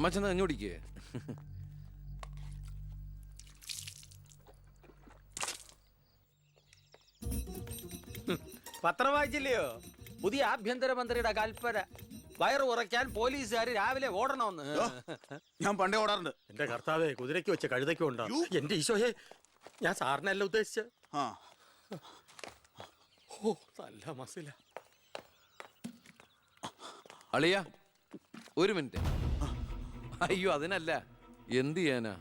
അമ്മ ചെന്ന് കഞ്ഞി കുടിക്കേ. പത്രം വായിച്ചില്ലയോ? പുതിയ ആഭ്യന്തരമന്ത്രിയുടെ കൽപ്പന. വയറ് കുറയ്ക്കാൻ പോലീസുകാർ രാവിലെ ഓടണമെന്ന്. ഞാൻ പണ്ടേ ഓടാറുണ്ട്. എന്റെ കർത്താവേ, കുതിരയ്ക്ക് വെച്ച കഴുതയ്ക്കും ഉണ്ടാവും. എന്റെ ഈശോയെ, ഞാൻ സാറിനല്ല ഉദ്ദേശിച്ച. ഓ, നല്ല മസില. അളിയ ഒരു മിനിറ്റ്. അയ്യോ അതിനല്ല, എന്ത് ചെയ്യാനാ,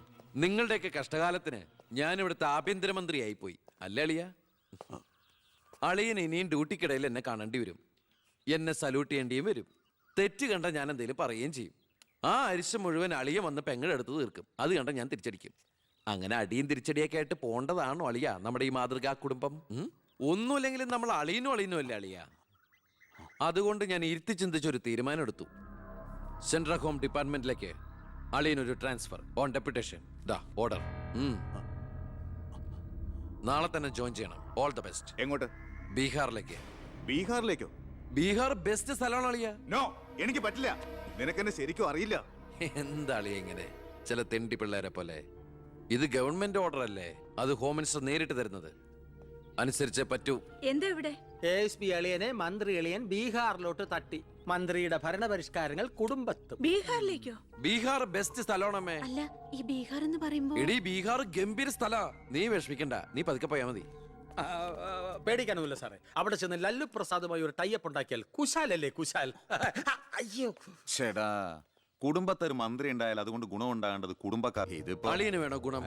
നിങ്ങളുടെയൊക്കെ കഷ്ടകാലത്തിന് ഞാൻ ഇവിടുത്തെ ആഭ്യന്തരമന്ത്രി ആയിപ്പോയി അല്ലേ അളിയ? അളിയൻ ഇനിയും ഡ്യൂട്ടിക്കിടയിൽ എന്നെ കാണേണ്ടി വരും, എന്നെ സല്യൂട്ട് ചെയ്യേണ്ടിയും വരും. തെറ്റ് കണ്ട ഞാൻ എന്തെങ്കിലും പറയുകയും ചെയ്യും. ആ അരിശം മുഴുവൻ അളിയ വന്ന് പെങ്ങളെടുത്ത് തീർക്കും. അത് കണ്ട ഞാൻ തിരിച്ചടിക്കും. അങ്ങനെ അടിയും തിരിച്ചടിയൊക്കെ ആയിട്ട് പോണ്ടതാണോ അളിയ നമ്മുടെ ഈ മാതൃകാ കുടുംബം? ഒന്നുമില്ലെങ്കിലും നമ്മൾ അളിയനും അല്ലേ അളിയ? അതുകൊണ്ട് ഞാൻ ഇരുത്തി ചിന്തിച്ചൊരു തീരുമാനം എടുത്തു. സെൻട്രൽ ഹോം ഡിപ്പാർട്ട്മെന്റിലേക്ക് അളിയനൊരു ട്രാൻസ്ഫർ ഓൺ ഡെപ്യൂട്ടേഷൻ. ദാ ഓർഡർ. നാളെ തന്നെ ജോയിൻ ചെയ്യണം. All the best. എങ്ങോട്ട്? ബീഹാറിലേക്ക്. ബീഹാറിലേക്കോ? ബീഹാർ ബെസ്റ്റ് സ്ഥലമാണ് അളിയ. നോ, എനിക്ക് പറ്റില്ല. നിനക്കെന്നെ ശരിക്കും അറിയില്ല. എന്താ അളിയ ഇങ്ങനെ ചില തെണ്ടി പിള്ളേരെ പോലെ? ഇത് ഗവൺമെന്റ് ഓർഡർ അല്ലേ, അത് ഹോം മിനിസ്റ്റർ നേരിട്ട് തരുന്നത്. അനുസരിച്ചേ പറ്റൂ. എന്താ ഇവിടെ? ASP അളിയനെ മന്ത്രി അളിയൻ ബീഹാറിലോട്ട് തട്ടി. മന്ത്രിയുടെ ഭരണപരിഷ്കാരങ്ങൾ കുടുംബത്തും. ബീഹാറിലേക്കോ? ബീഹാർ ബെസ്റ്റ് സ്ഥലമാണമ്മേ. അല്ല, ഈ ബീഹാർ എന്ന് പറയുമ്പോ എടി ബീഹാർ ഗംഭീര സ്ഥല. നീ വിഷമിക്കണ്ട, നീ പതുക്കെ പോയാ മതി. പേടിക്കാനൊന്നുമില്ല സാറേ. അവിടെ ചെന്ന് ലല്ലു പ്രസാദുമായി ഒരു ടൈപ്പ് ഉണ്ടാക്കിയാൽ കുശാലല്ലേ കുശാൽ. അയ്യോ ചേടാ, കുടുംബത്തൊരു മന്ത്രി ഉണ്ടായാൽ അതുകൊണ്ട് ഗുണം ഉണ്ടാകേണ്ടത് കുടുംബക്കാർ. ഇതിപ്പോ അളിയന് വേണോ ഗുണം?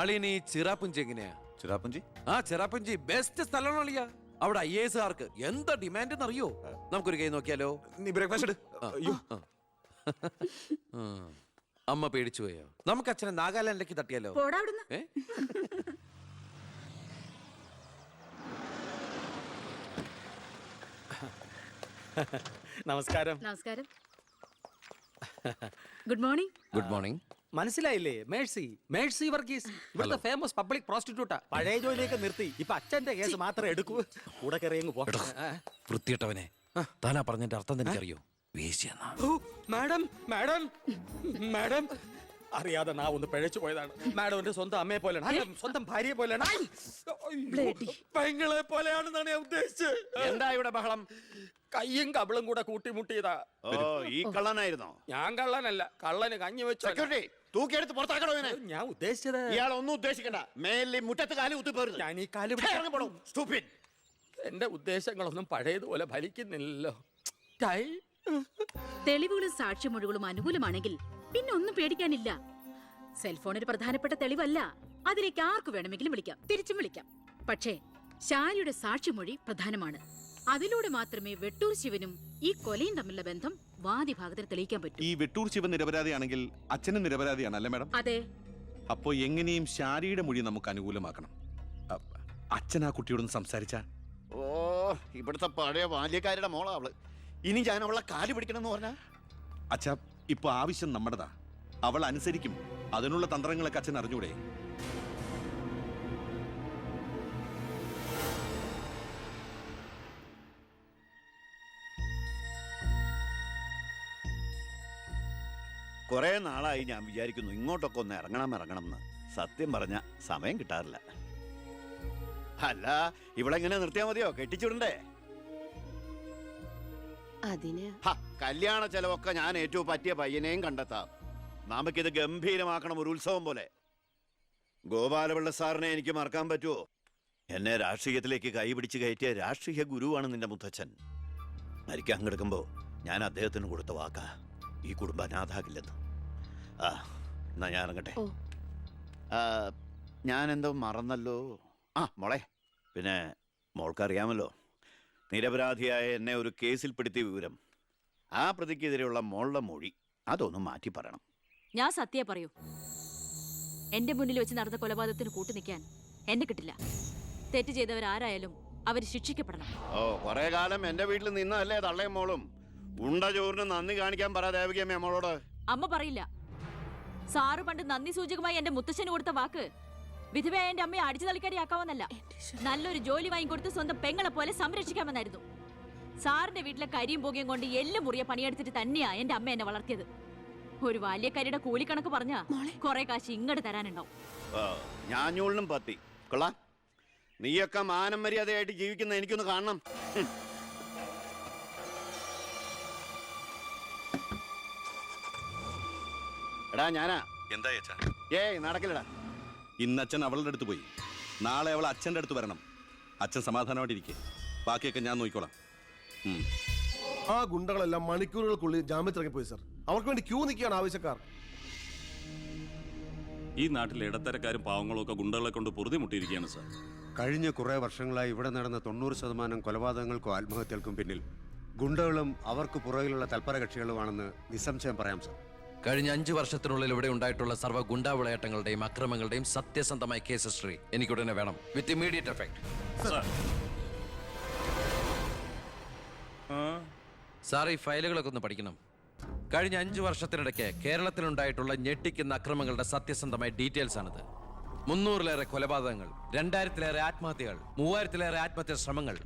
അളിയന് ഈ ചിറാപ്പുഞ്ചി എങ്ങനെയാ? ചിറാപ്പുഞ്ചി? ആ ചിറാപ്പുഞ്ചി ബെസ്റ്റ് സ്ഥലമാണ് അളിയ. അവിടെ IAS കാർക്ക് എന്താ ഡിമാൻഡ് എന്നറിയോ? നമുക്കൊരു കൈ നോക്കിയാലോ? നീ ബ്രേക്ക്ഫാസ്റ്റ് അമ്മ പേടിച്ചു പോയോ? നമുക്ക് അച്ഛനെ നാഗാലാൻഡിലേക്ക് തട്ടിയാലോ? പോടാ അവിടുന്ന്. നമസ്കാരം. നമസ്കാരം. Good morning. Good morning. മനസ്സിലായില്ലേ? മേഴ്സി വർഗീസ്, ഇവിടുത്തെ ഫേമസ് പബ്ലിക് പ്രോസ്റ്റിറ്റ്യൂട്ടാ. പഴയ ജോലിയൊക്കെ നിർത്തി ഇപ്പൊ അച്ഛന്റെ കേസ് മാത്രമേ എടുക്കൂ. കൂടെ കയറിയങ്ങ് പോ. വൃത്തിയിട്ടവനെ, താനാ പറഞ്ഞതിന്റെ അർത്ഥം എനിക്കറിയോ? മാഡം അറിയാതെ നാ ഒന്ന് പിഴച്ചു പോയതാണ്. മാഡം എന്റെ സ്വന്തം അമ്മയെ പോലെയാണ്, സ്വന്തം ഭാര്യയെ പോലെയാണ്, പെങ്ങളെ പോലെയാണെന്നാണ് ഞാൻ ഉദ്ദേശിച്ചത്. എന്താ ഇവിടെ ബഹളം? കയ്യും കബളും കൂടെ കൂട്ടിമുട്ടിയതാ. ഈ കള്ളനായിരുന്നോ? ഞാൻ കള്ളനല്ല, കള്ളന് കഞ്ഞി വെച്ചു. തൂക്കിയെടുത്ത് പുറത്താക്കണോ? ഞാൻ ഉദ്ദേശിച്ചത്. ഇയാൾ ഒന്നും ഉദ്ദേശിക്കണ്ട. മേലിൽ മുറ്റത്ത് കാലി കുത്തിപ്പോരുത്. ഞാൻ ഈ കാല് എന്റെ ഉദ്ദേശങ്ങളൊന്നും പഴയതുപോലെ ഫലിക്കുന്നില്ലല്ലോ. തെളിവുകളും സാക്ഷിമൊഴികളും അനുകൂലമാണെങ്കിൽ പിന്നെ ഒന്നും പേടിക്കാനില്ല. സെൽഫോൺ ഒരു പ്രധാനപ്പെട്ട തെളിവല്ല. അതിലേക്ക് ആർക്ക് വേണമെങ്കിലും വിളിക്കാം, തിരിച്ചും വിളിക്കാം. പക്ഷേ ശാരിയുടെ സാക്ഷിമൊഴി പ്രധാനമാണ്. അതിലൂടെ മാത്രമേ വെട്ടൂർ ശിവനും ഈ കൊലയും തമ്മിലുള്ള ബന്ധം വാദിഭാഗത്തിന് തെളിയിക്കാൻ പറ്റൂ. ഈ വെട്ടൂർ ശിവൻ നിരപരാധിയാണെങ്കിൽ അച്ഛനും നിരപരാധിയാണ് അല്ലേ മാഡം? അതെ. അപ്പോ എങ്ങനെയും ശാരിയുടെ മൊഴി നമുക്ക് അനുകൂലമാക്കണം. അച്ഛൻ ആ കുട്ടിയോടൊന്ന് സംസാരിച്ചാ? ഓ, ഇവിടുത്തെ പഴയ ബാല്യക്കാരുടെ മോളാ അവള്. ഇനി ഞാൻ അവളെ കാല് പിടിക്കണമെന്ന് പറഞ്ഞാ? അച്ഛാ, ഇപ്പൊ ആവശ്യം നമ്മുടെതാ. അവൾ അനുസരിക്കും. അതിനുള്ള തന്ത്രങ്ങളൊക്കെ അച്ഛൻ അറിഞ്ഞൂടെ? കുറെ നാളായി ഞാൻ വിചാരിക്കുന്നു ഇങ്ങോട്ടൊക്കെ ഒന്ന് ഇറങ്ങണം എന്ന്. സത്യം പറഞ്ഞ സമയം കിട്ടാറില്ല. അല്ല, ഇവളെങ്ങനെ നിർത്തിയാ മതിയോ? കെട്ടിച്ചുവിടണ്ടേ? കല്യാണ ചെലവൊക്കെ ഞാൻ ഏറ്റവും പറ്റിയ പയ്യനെയും കണ്ടെത്താം. നമുക്കിത് ഗംഭീരമാക്കണം, ഒരു ഉത്സവം പോലെ. ഗോപാലപിള്ള സാറിനെ എനിക്ക് മറക്കാൻ പറ്റുമോ? എന്നെ രാഷ്ട്രീയത്തിലേക്ക് കൈപിടിച്ച് കയറ്റിയ രാഷ്ട്രീയ ഗുരുവാണ് നിന്റെ മുത്തച്ഛൻ. മരിക്കാൻ കിടക്കുമ്പോ ഞാൻ അദ്ദേഹത്തിന് കൊടുത്ത വാക്കാ, ഈ കുടുംബം അനാഥാകില്ലെന്ന്. എന്നാ ഞാൻ ഇറങ്ങട്ടെ. ഞാനെന്തോ മറന്നല്ലോ. മോളെ, പിന്നെ മോൾക്കറിയാമല്ലോ, നിരപരാധിയായ എന്നെ ഒരു കേസിൽപ്പെടുത്തിയ വിവരം. ആ പ്രതിക്കെതിരെയുള്ള മോളുടെ മൊഴി അതൊന്നും മാറ്റി പറയണം. ഞാൻ സത്യം പറയൂ. എന്റെ മുന്നിൽ വെച്ച് നടന്ന കൊലപാതകത്തിന് കൂട്ടുനിൽക്കാൻ എന്നെ കിട്ടില്ല. തെറ്റ് ചെയ്തവരാരായാലും അവർ ശിക്ഷിക്കപ്പെടണം. കുറെ കാലം എന്റെ വീട്ടിൽ നിന്നല്ലേ തള്ളയും മോളും. ഉണ്ട ചോറിന് നന്ദി കാണിക്കാൻ പറ ദേവകിയമ്മ മോളോട്. അമ്മ പറയില്ല. സാറ് പണ്ട് നന്ദി സൂചകമായി എന്റെ മുത്തശ്ശന് കൊടുത്ത വാക്ക് വിധവയായ എന്റെ അമ്മയെ അടിച്ചു തളിക്കാരിയാക്കാമെന്നല്ല, നല്ലൊരു ജോലി വാങ്ങിക്കൊടുത്ത് സ്വന്തം പെങ്ങളെ പോലെ സംരക്ഷിക്കാമെന്നായിരുന്നു. സാറിന്റെ വീട്ടിലെ കരിയും പുകയും കൊണ്ട് എല്ലും മുറിയെ പണിയെടുത്തിട്ട് തന്നെയാ എന്റെ അമ്മ എന്നെ വളർത്തിയത്. ഒരു ബാല്യക്കാരിയുടെ കൂലിക്കണക്ക് പറഞ്ഞാ കൊറേ കാശ് ഇങ്ങോട്ട് തരാനുണ്ടാവും. ഞാഞ്ഞൂളിനും പത്തി കൊള്ളാം. നീയൊക്കെ മാനം മര്യാദയായിട്ട് ജീവിക്കുന്ന എനിക്കൊന്ന് കാണണം. എടാ ഞാനാ. എന്താ അച്ഛാ? ഏയ് നടക്കില്ലടാ. ഇന്ന് അച്ഛൻ അവളുടെ അടുത്ത് പോയി, നാളെ അവൾ അച്ഛൻ്റെ അടുത്ത് വരണം. അച്ഛൻ സമാധാനമായിട്ടിരിക്കെ, ബാക്കിയൊക്കെ ഞാൻ നോക്കിക്കോളാം. ആ ഗുണ്ടകളെല്ലാം മണിക്കൂറുകൾക്കുള്ളിൽ ജാമ്യത്തിറങ്ങി പോയി സർ. അവർക്ക് വേണ്ടി ക്യൂ നിൽക്കുകയാണ് ആവശ്യക്കാർ. ഈ നാട്ടിലെ ഇടത്തരക്കാരും പാവങ്ങളും ഒക്കെ ഗുണ്ടകളെ കൊണ്ട് പൊറുതിമുട്ടിയിരിക്കുകയാണ് സാർ. കഴിഞ്ഞ കുറേ വർഷങ്ങളായി ഇവിടെ നടന്ന 90% കൊലപാതകങ്ങൾക്കും ആത്മഹത്യകൾക്കും പിന്നിൽ ഗുണ്ടകളും അവർക്ക് പുറകിലുള്ള തൽപര കക്ഷികളുമാണെന്ന് നിസ്സംശയം പറയാം സർ. കഴിഞ്ഞ 5 വർഷത്തിനുള്ളിൽ ഇവിടെ ഉണ്ടായിട്ടുള്ള സർവ്വ ഗുണ്ടാ വിളയാട്ടങ്ങളുടെയും അക്രമങ്ങളുടെയും സത്യസന്ധമായ കേസ് ഹിസ്റ്ററി എനിക്കുടനെ വേണം, വിത്ത് ഇമ്മീഡിയറ്റ് എഫക്ട്. സാർ, ഈ ഫയലുകളൊക്കെ ഒന്ന് പഠിക്കണം. കഴിഞ്ഞ 5 വർഷത്തിനിടയ്ക്ക് കേരളത്തിലുണ്ടായിട്ടുള്ള ഞെട്ടിക്കുന്ന അക്രമങ്ങളുടെ സത്യസന്ധമായ ഡീറ്റെയിൽസ് ആണിത്. 300-ലേറെ കൊലപാതകങ്ങൾ, 2000-ലേറെ ആത്മഹത്യകൾ, 3000-ലേറെ ആത്മഹത്യാ ശ്രമങ്ങൾ,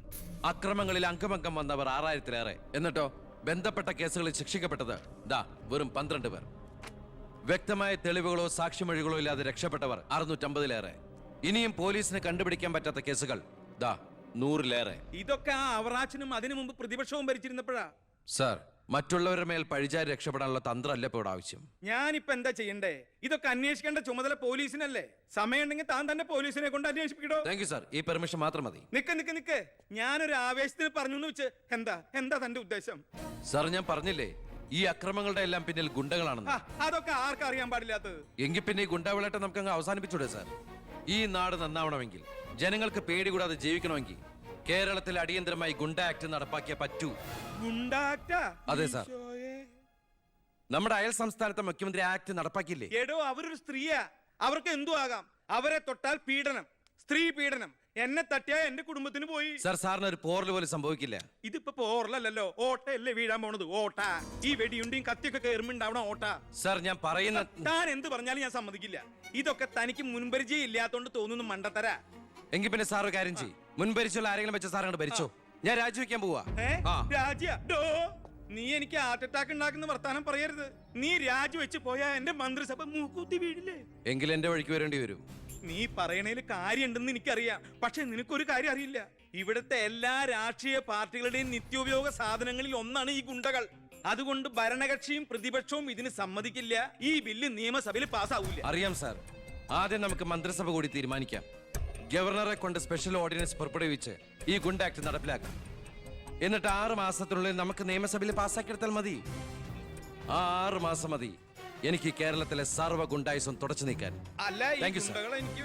അക്രമങ്ങളിൽ അംഗമംഗം വന്നവർ 6000-ലേറെ. എന്നിട്ടോ ബന്ധപ്പെട്ട കേസുകളിൽ ശിക്ഷിക്കപ്പെട്ടത് ദാ വെറും 12 പേർ. വ്യക്തമായ തെളിവുകളോ സാക്ഷിമൊഴികളോ ഇല്ലാതെ രക്ഷപ്പെട്ടവർ 650-ലേറെ. ഇനിയും പോലീസിന് കണ്ടുപിടിക്കാൻ പറ്റാത്ത കേസുകൾ ദാ 100-ലേറെ. ഇതൊക്കെ ആ അവറാച്ചനും അതിനു മുമ്പ് പ്രതിപക്ഷവും ഭരിച്ചിരുന്നപ്പോഴാ. സാർ, മറ്റുള്ളവരുടെ മേൽ പഴിചാരി രക്ഷപ്പെടാനുള്ള തന്ത്രമല്ല ഇപ്പോൾ ഇവിടെ ആവശ്യം. ഞാനിപ്പോ എന്താ ചെയ്യണ്ടേ? ഇതൊക്കെ അന്വേഷിക്കേണ്ട ചുമതല പോലീസിനല്ലേ? സമയമുണ്ടെങ്കിൽ താൻ തന്നെ പോലീസിനെ കൊണ്ട് അന്വേഷിപ്പിക്കടോ. താങ്ക് യു സാർ, ഈ പെർമിഷൻ മാത്രം മതി. നിക്ക് ഞാനൊരു ആവേശത്തിന് പറഞ്ഞു എന്ന് വെച്ച് എന്താ തന്റെ ഉദ്ദേശം? സാർ, ഞാൻ പറഞ്ഞില്ലേ ഈ അക്രമങ്ങളുടെ എല്ലാം പിന്നിൽ ഗുണ്ടകളാണെന്ന്. അതൊക്കെ ആർക്കറിയാൻ പാടില്ലാത്തത്? എങ്കിൽ പിന്നെ ഈ ഗുണ്ടാവിളാട്ടം നമുക്ക് അങ്ങ് അവസാനിപ്പിച്ചൂടെ സാർ? ഈ നാട് നന്നാവണമെങ്കിൽ, ജനങ്ങൾക്ക് പേടി കൂടാതെ ജീവിക്കണമെങ്കിൽ കേരളത്തിൽ അടിയന്തരമായി ഗുണ്ട ആക്ട് നടപ്പാക്കിയേ പറ്റൂ. അതെ സാർ, നമ്മുടെ അയൽ സംസ്ഥാനത്തെ മുഖ്യമന്ത്രി ആക്ട് നടപ്പാക്കിയില്ലേ? എടോ, അവരൊരു സ്ത്രീയാ, അവർക്ക് എന്തു ആകാം. അവരെ തൊട്ടാൽ പീഡനം, സ്ത്രീ പീഡനം. എന്നെ തട്ടിയാ എന്റെ കുടുംബത്തിന് പോയി. സാർ, സാറിന് ഒരു പോറൽ പോലും സംഭവിക്കില്ല. ഇതിപ്പോ പോറലല്ലോ, ഓട്ടയല്ലേ വീഴാൻ പോണത്. ഓട്ട ഈ വെടിയുണ്ടിയും കത്തിയൊക്കെ കയറുമ്പോണ്ടാവണം ഓട്ട. സാർ, ഞാൻ പറയുന്ന താൻ എന്ത് പറഞ്ഞാലും ഞാൻ സമ്മതിക്കില്ല. ഇതൊക്കെ തനിക്ക് മുൻപരിചയം ഇല്ലാത്തോണ്ട് തോന്നുന്നു മണ്ടത്തര. എങ്കിൽ പിന്നെ സാർ ഒരു കാര്യം ചെയ്യും, മുൻപരിച്ചുള്ള ആരെങ്കിലും വെച്ച സാർ അങ്ങോട്ട് ഭരിച്ചോ. ഞാൻ രാജിവെക്കാൻ പോവാ. നീ എനിക്ക് ഹാർട്ട് അറ്റാക്ക് ഉണ്ടാക്കുന്ന വർത്താനം പറയരുത്. നീ രാജിവെച്ച് പോയാ എന്റെ മന്ത്രിസഭ മൂക്കൂത്തി വീഴില്ലേ? എങ്കിൽ എന്റെ വഴിക്ക് വരേണ്ടി വരും. നീ പറയണേല് കാര്യമുണ്ടെന്ന് എനിക്കറിയാം, പക്ഷെ നിനക്കൊരു കാര്യം അറിയില്ല. ഇവിടുത്തെ എല്ലാ രാഷ്ട്രീയ പാർട്ടികളുടെയും നിത്യോപയോഗ സാധനങ്ങളിൽ ഒന്നാണ് ഈ ഗുണ്ടകൾ. അതുകൊണ്ട് ഭരണകക്ഷിയും പ്രതിപക്ഷവും ഇതിന് സമ്മതിക്കില്ല. ഈ ബില്ല് നിയമസഭയിൽ പാസ്സാവൂല. അറിയാം സാർ, ആദ്യം നമുക്ക് മന്ത്രിസഭ കൂടി തീരുമാനിക്കാം. ഗവർണറെ കൊണ്ട് സ്പെഷ്യൽ ഓർഡിനൻസ് പുറപ്പെടുവിച്ച് ഈ ഗുണ്ട ആക്ട് നടപ്പിലാക്കാം. എന്നിട്ട് 6 മാസത്തിനുള്ളിൽ നമുക്ക് നിയമസഭയിൽ പാസ്സാക്കിയെടുത്താൽ മതി. ആ 6 മാസം മതി എനിക്ക് കേരളത്തിലെ സർവ്വ ഗുണ്ടായുസം തുടച്ചു നീക്കാൻ. അല്ല, ഈ Thank you, sir. ഗുണ്ടകളെ എനിക്ക്